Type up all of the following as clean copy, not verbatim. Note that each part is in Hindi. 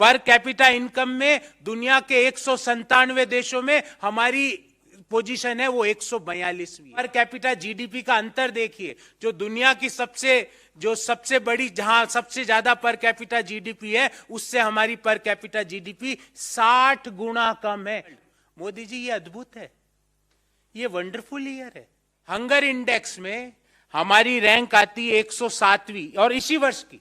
पर कैपिटा इनकम में दुनिया के 197 देशों में हमारी पोजीशन है वो 142वीं। पर कैपिटा जीडीपी का अंतर देखिए, जो दुनिया की सबसे बड़ी, जहां सबसे ज्यादा पर कैपिटा जीडीपी है, उससे हमारी पर कैपिटा जीडीपी 60 गुना कम है। मोदी जी, ये अद्भुत है, ये वंडरफुल ईयर है। हंगर इंडेक्स में हमारी रैंक आती है 107वीं और इसी वर्ष की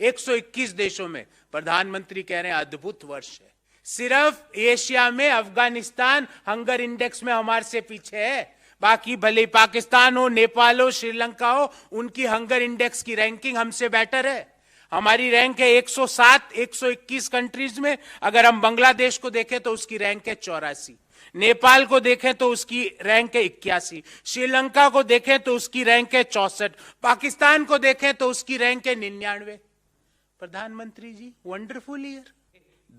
121 देशों में। प्रधानमंत्री कह रहे हैं अद्भुत वर्ष है। सिर्फ एशिया में अफगानिस्तान हंगर इंडेक्स में हमारे से पीछे है। बाकी भले पाकिस्तान हो, नेपाल हो, श्रीलंका हो, उनकी हंगर इंडेक्स की रैंकिंग हमसे बेटर है। हमारी रैंक है 107 121 कंट्रीज में। अगर हम बांग्लादेश को देखें तो उसकी रैंक है 84, नेपाल को देखें तो उसकी रैंक है 81, श्रीलंका को देखें तो उसकी रैंक है 64, पाकिस्तान को देखें तो उसकी रैंक है 99। प्रधानमंत्री जी, वंडरफुल ईयर।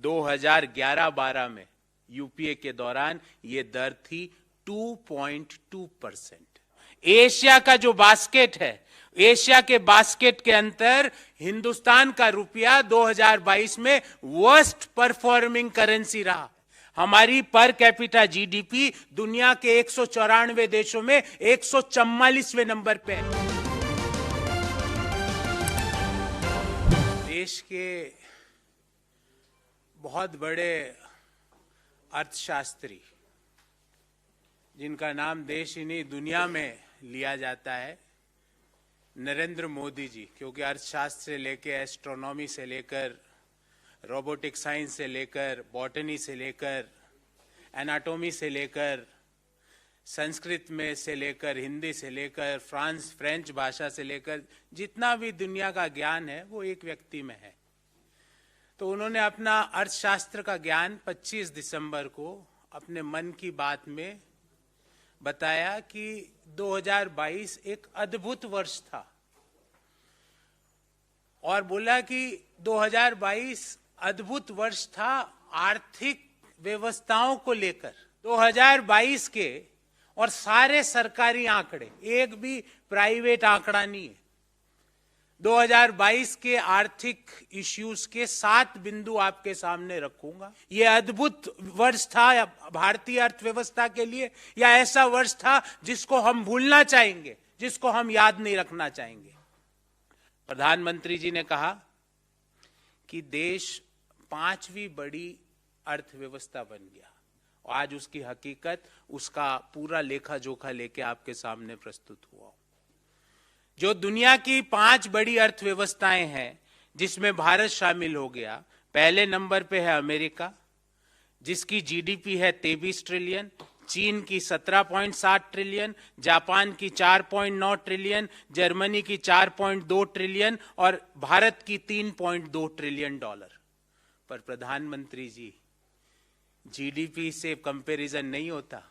2011-12 में यूपीए के दौरान ये दर थी 2.2%। एशिया का जो बास्केट है, एशिया के बास्केट के अंदर हिंदुस्तान का रुपया 2022 में वर्स्ट परफॉर्मिंग करेंसी रहा। हमारी पर कैपिटा जीडीपी दुनिया के 194 देशों में 144वें नंबर पे है। देश के बहुत बड़े अर्थशास्त्री, जिनका नाम देश ही नहीं दुनिया में लिया जाता है, नरेंद्र मोदी जी, क्योंकि अर्थशास्त्र से लेकर एस्ट्रोनॉमी से लेकर रोबोटिक साइंस से लेकर बॉटनी से लेकर एनाटॉमी से लेकर संस्कृत में से लेकर हिंदी से लेकर फ्रेंच भाषा से लेकर जितना भी दुनिया का ज्ञान है वो एक व्यक्ति में है। तो उन्होंने अपना अर्थशास्त्र का ज्ञान 25 दिसंबर को अपने मन की बात में बताया कि 2022 एक अद्भुत वर्ष था, और बोला कि 2022 अद्भुत वर्ष था आर्थिक व्यवस्थाओं को लेकर। 2022 के और सारे सरकारी आंकड़े, एक भी प्राइवेट आंकड़ा नहीं है, 2022 के आर्थिक इश्यूज के 7 बिंदु आपके सामने रखूंगा। यह अद्भुत वर्ष था भारतीय अर्थव्यवस्था के लिए, या ऐसा वर्ष था जिसको हम भूलना चाहेंगे, जिसको हम याद नहीं रखना चाहेंगे। प्रधानमंत्री जी ने कहा कि देश 5वीं बड़ी अर्थव्यवस्था बन गया, और आज उसकी हकीकत, उसका पूरा लेखा जोखा लेके आपके सामने प्रस्तुत हुआ। जो दुनिया की 5 बड़ी अर्थव्यवस्थाएं हैं, जिसमें भारत शामिल हो गया, पहले नंबर पे है अमेरिका, जिसकी जीडीपी है 23 ट्रिलियन, चीन की 17.7 ट्रिलियन, जापान की 4.9 ट्रिलियन, जर्मनी की 4.2 ट्रिलियन और भारत की 3.2 ट्रिलियन डॉलर। पर प्रधानमंत्री जी, जीडीपी से कंपैरिजन नहीं होता,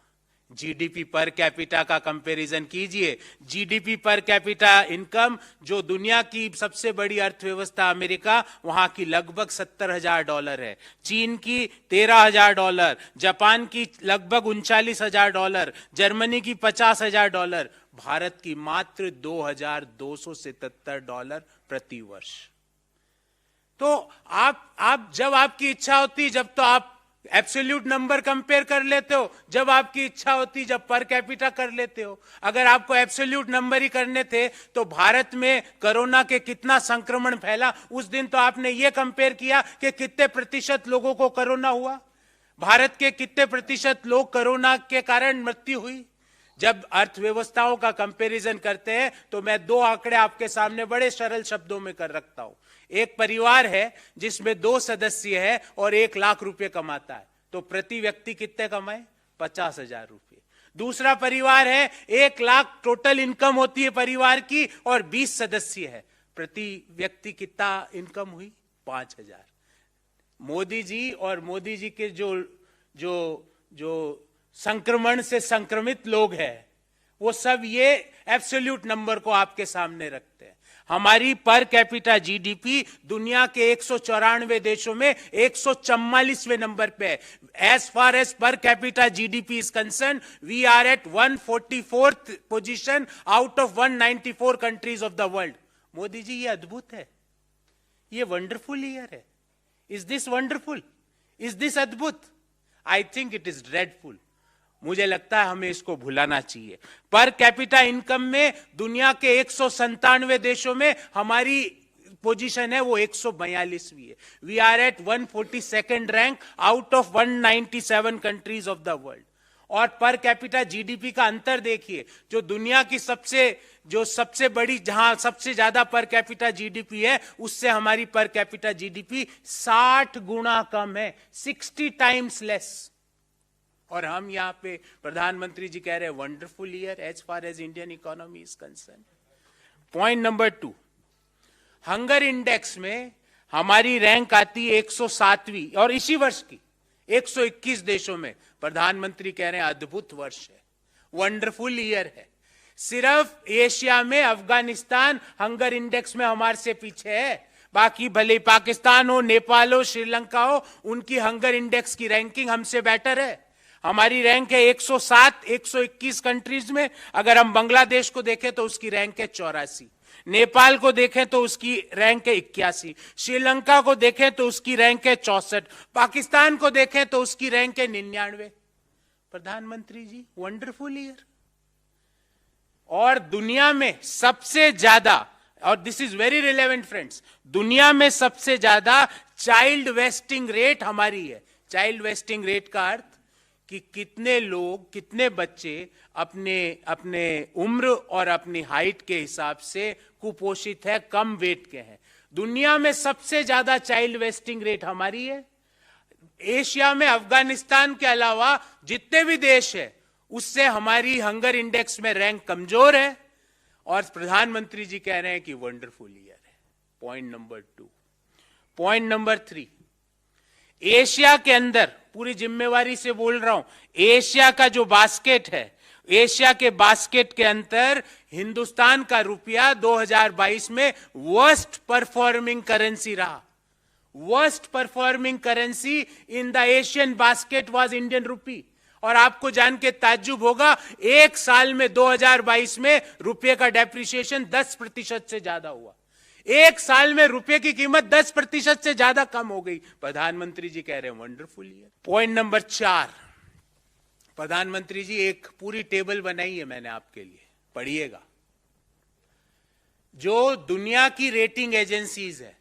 जीडीपी पर कैपिटा का कंपैरिजन कीजिए। जीडीपी पर कैपिटा इनकम, जो दुनिया की सबसे बड़ी अर्थव्यवस्था अमेरिका, वहां की लगभग $70,000 है, चीन की $13,000, जापान की लगभग $39,000, जर्मनी की $50,000, भारत की मात्र $2,277 प्रति वर्ष। तो आप जब आपकी इच्छा होती, जब तो आप एब्सोल्यूट नंबर कंपेयर कर लेते हो, जब आपकी इच्छा होती जब पर कैपिटा कर लेते हो। अगर आपको एब्सोल्यूट नंबर ही करने थे तो भारत में कोरोना के कितना संक्रमण फैला, उस दिन तो आपने ये कंपेयर किया कि कितने प्रतिशत लोगों को कोरोना हुआ, भारत के कितने प्रतिशत लोग कोरोना के कारण मृत्यु हुई। जब अर्थव्यवस्थाओं का कंपैरिजन करते हैं तो मैं 2 आंकड़े आपके सामने बड़े सरल शब्दों में कर रखता हूं। एक परिवार है जिसमें 2 सदस्य है और 1 लाख रुपए कमाता है, तो प्रति व्यक्ति कितने कमाए? 50,000 रुपए। दूसरा परिवार है, 1 लाख टोटल इनकम होती है परिवार की और 20 सदस्य है, प्रति व्यक्ति कितना इनकम हुई? 5,000। मोदी जी और मोदी जी के जो संक्रमण से संक्रमित लोग हैं, वो सब ये एब्सोल्यूट नंबर को आपके सामने रखते हैं। हमारी पर कैपिटा जीडीपी दुनिया के 194 देशों में 144वें नंबर पे है। As far as per capita GDP is concern, we are at 144th position out of 194 countries of the world. Modi ji, ये अद्भुत है, ये वंडरफुल ईयर है, is this wonderful? Is this अद्भुत? I think it is dreadful. मुझे लगता है हमें इसको भुलाना चाहिए. पर कैपिटा इनकम में दुनिया के 197 देशों में हमारी पोजीशन है वो 142वीं है. We are at 142nd rank out of 197 countries of the world. और पर कैपिटा जीडीपी का अंतर देखिए, जो दुनिया की सबसे बड़ी, जहां सबसे ज्यादा पर कैपिटा जीडीपी है, उससे हमारी पर कैपिटा जीडीपी 60 गुना कम है, 60 टाइम्स लेस. और हम यहां पे प्रधानमंत्री जी कह रहे हैं wonderful year as far as Indian economy is concerned. Point number 2, hunger index में हमारी रैंक आती है 107वीं और इसी वर्ष की 121 देशों में. प्रधानमंत्री कह रहे हैं अद्भुत वर्ष है, वंडरफुल ईयर है. सिर्फ एशिया में अफगानिस्तान हंगर इंडेक्स में हमारे से पीछे है. बाकी भले पाकिस्तान हो, नेपाल हो, श्रीलंका हो, उनकी हंगर इंडेक्स की रैंकिंग हमसे बेटर है. हमारी रैंक है 107 121 कंट्रीज में. अगर हम बांग्लादेश को देखें तो उसकी रैंक है 84, नेपाल को देखें तो उसकी रैंक है 81, श्रीलंका को देखें तो उसकी रैंक है 64, पाकिस्तान को देखें तो उसकी रैंक है 99. प्रधानमंत्री जी वंडरफुल ईयर. और दुनिया में सबसे ज्यादा, और this is very relevant friends, दुनिया में सबसे ज्यादा चाइल्ड वेस्टिंग रेट हमारी है. चाइल्ड वेस्टिंग रेट का अर्थ कि कितने लोग, कितने बच्चे अपने उम्र और अपनी हाइट के हिसाब से कुपोषित है, कम वेट के हैं. दुनिया में सबसे ज्यादा चाइल्ड वेस्टिंग रेट हमारी है. एशिया में अफगानिस्तान के अलावा जितने भी देश है उससे हमारी हंगर इंडेक्स में रैंक कमजोर है. और प्रधानमंत्री जी कह रहे हैं कि वंडरफुल ईयर है. Point number 2. Point number 3, Asia के अंदर, पूरी जिम्मेवारी से बोल रहा हूं, एशिया का जो बास्केट है, एशिया के बास्केट के अंदर हिंदुस्तान का रुपया 2022 में वर्स्ट परफॉर्मिंग करेंसी रहा. Worst performing currency in the Asian basket was Indian rupee. और आपको जान के ताज्जुब होगा, एक साल में 2022 में रुपये का डेप्रिसिएशन 10% से ज्यादा हुआ. एक साल में रुपये की कीमत 10% से ज्यादा कम हो गई. प्रधानमंत्री जी कह रहे हैं वंडरफुल ईयर. पॉइंट नंबर 4, प्रधानमंत्री जी एक पूरी टेबल बनाई है मैंने आपके लिए, पढ़िएगा. जो दुनिया की रेटिंग एजेंसीज है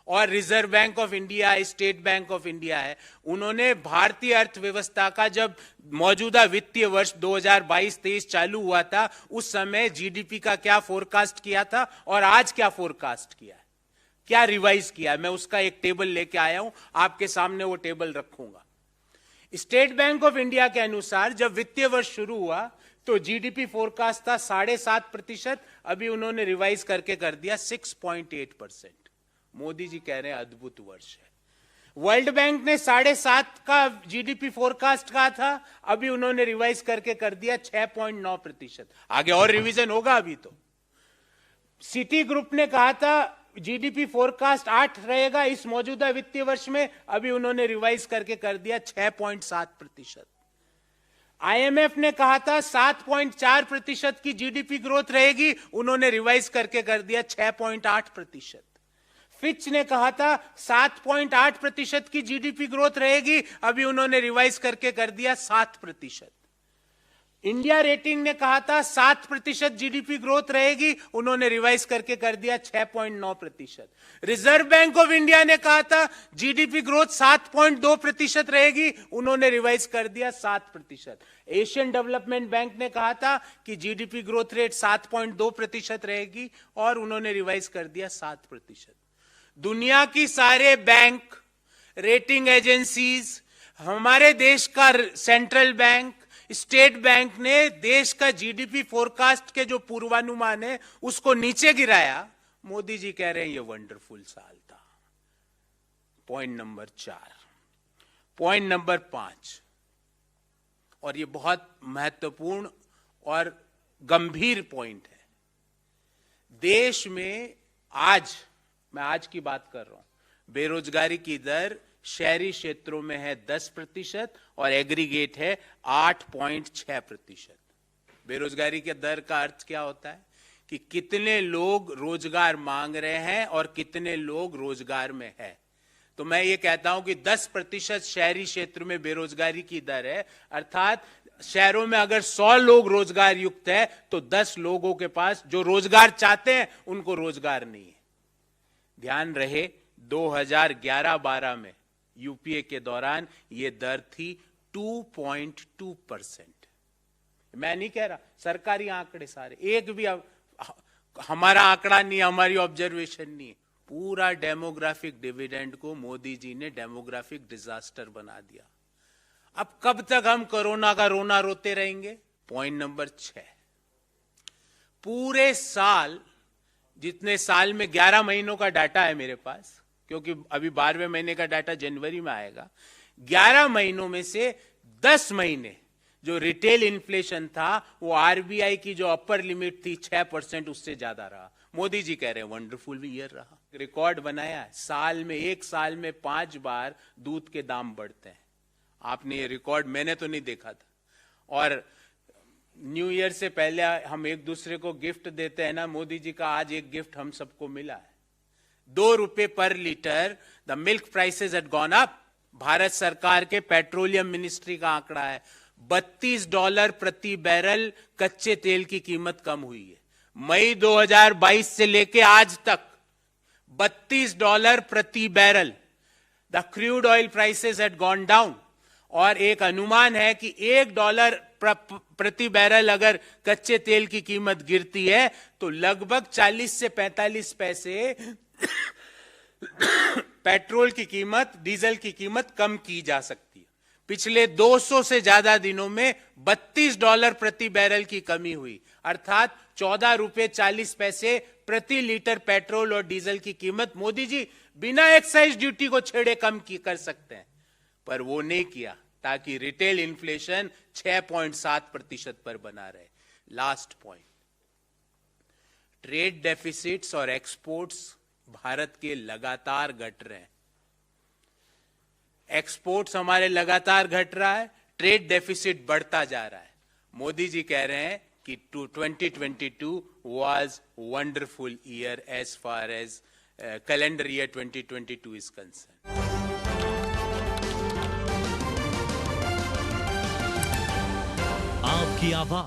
और reserve bank of India, state bank of India है, उन्होंने भारतीय अर्थव्यवस्था का, जब मौजूदा वित्तीय वर्ष 2022-23 चालू हुआ था, उस समय जीडीपी का क्या फोरकास्ट किया था और आज क्या फोरकास्ट किया है, क्या रिवाइज किया है. मैं उसका एक टेबल लेके आया हूं, आपके सामने वो टेबल रखूंगा. स्टेट बैंक ऑफ इंडिया के अनुसार जब वित्तीय वर्ष शुरू हुआ तो जीडीपी फोरकास्ट था 7.5%, अभी उन्होंने रिवाइज करके कर दिया 6.8%. मोदी जी कह रहे हैं अद्भुत वर्ष है. वर्ल्ड बैंक ने 7.5 का जीडीपी फोरकास्ट कहा था, अभी उन्होंने रिवाइज करके कर दिया 6.9%. आगे और रिवीजन होगा अभी तो. सिटी ग्रुप ने कहा था जीडीपी फोरकास्ट 8 रहेगा इस मौजूदा वित्तीय वर्ष में, अभी उन्होंने रिवाइज करके कर दिया 6.7%. आईएमएफ ने कहा था 7.4% की जीडीपी ग्रोथ रहेगी, उन्होंने रिवाइज करके कर दिया 6.8%. फिच ने कहा था 7.8% की जीडीपी ग्रोथ रहेगी, अभी उन्होंने रिवाइज करके कर दिया 7%. इंडिया रेटिंग ने कहा था 7% जीडीपी ग्रोथ रहेगी, उन्होंने रिवाइज करके कर दिया 6.9%. रिजर्व बैंक ऑफ इंडिया ने कहा था जीडीपी ग्रोथ 7.2% रहेगी, उन्होंने रिवाइज कर दिया 7%. एशियन डेवलपमेंट बैंक ने कहा था कि जीडीपी ग्रोथ रेट 7.2% रहेगी और उन्होंने रिवाइज कर दिया 7%. दुनिया की सारे बैंक, रेटिंग एजेंसीज, हमारे देश का सेंट्रल बैंक, स्टेट बैंक ने देश का जीडीपी फोरकास्ट के जो पूर्वानुमान है उसको नीचे गिराया. मोदी जी कह रहे हैं ये वंडरफुल साल था. Point number 4. पॉइंट नंबर 5, और ये बहुत महत्वपूर्ण और गंभीर पॉइंट है. देश में आज, मैं आज की बात कर रहा हूं, बेरोजगारी की दर शहरी क्षेत्रों में है 10% और एग्रीगेट है 8.6%. बेरोजगारी के दर का अर्थ क्या होता है कि कितने लोग रोजगार मांग रहे हैं और कितने लोग रोजगार में है. तो मैं ये कहता हूं कि 10% शहरी क्षेत्र में बेरोजगारी की दर है, अर्थात शहरों में अगर 100 लोग रोजगार युक्त है तो 10 लोगों के पास जो रोजगार चाहते हैं उनको रोजगार नहीं है। ध्यान रहे 2011-12 में यूपीए के दौरान यह दर थी 2.2%। मैं नहीं कह रहा, सरकारी आंकड़े सारे, एक भी हमारा आंकड़ा नहीं, हमारी ऑब्जर्वेशन नहीं है। पूरा डेमोग्राफिक डिविडेंड को मोदी जी ने डेमोग्राफिक डिजास्टर बना दिया। अब कब तक हम कोरोना का रोना रोते रहेंगे? पॉइंट नंबर 6, पूरे साल, जितने साल में 11 महीनों का डाटा है मेरे पास, क्योंकि अभी 12वें महीने का डाटा जनवरी में आएगा, 11 महीनों में से 10 महीने जो रिटेल इन्फ्लेशन था वो आरबीआई की जो अपर लिमिट थी 6%, उससे ज्यादा रहा। मोदी जी कह रहे हैं वंडरफुल ईयर रहा, रिकॉर्ड बनाया है। साल में, एक साल में 5 बार दूध के दाम बढ़ते हैं। आपने ये रिकॉर्ड, मैंने तो नहीं देखा था। और न्यू ईयर से पहले हम एक दूसरे को गिफ्ट देते हैं ना, मोदी जी का आज एक गिफ्ट हम सबको मिला है, 2 रुपए पर litre. The milk prices had gone up. Bharat सरकार के पेट्रोलियम मिनिस्ट्री का आंकड़ा है, $32 प्रति बैरल कच्चे तेल की कीमत कम हुई है। मई 2022 से लेके आज तक $32 प्रति barrel. The crude oil prices had gone down. और एक अनुमान है कि $1 प्रति बैरल अगर कच्चे तेल की कीमत गिरती है तो लगभग 40 से 45 पैसे पेट्रोल की कीमत, डीजल की कीमत कम की जा सकती है। पिछले 200 से ज्यादा दिनों में $32 प्रति बैरल की कमी हुई, अर्थात 14 रुपए 40 पैसे प्रति लीटर पेट्रोल और डीजल की कीमत मोदी जी बिना एक्साइज ड्यूटी को छेड़े कम कर सकते हैं, पर वो नहीं किया, ताकि रिटेल इन्फ्लेशन 6.7% पर बना रहे। लास्ट पॉइंट, ट्रेड डेफिसिट्स और एक्सपोर्ट्स भारत के लगातार घट रहे हैं। एक्सपोर्ट्स हमारे लगातार घट रहा है, ट्रेड डेफिसिट बढ़ता जा रहा है। मोदी जी कह रहे हैं कि 2022 was wonderful year as far as calendar year 2022 is concerned. आपकी आवाज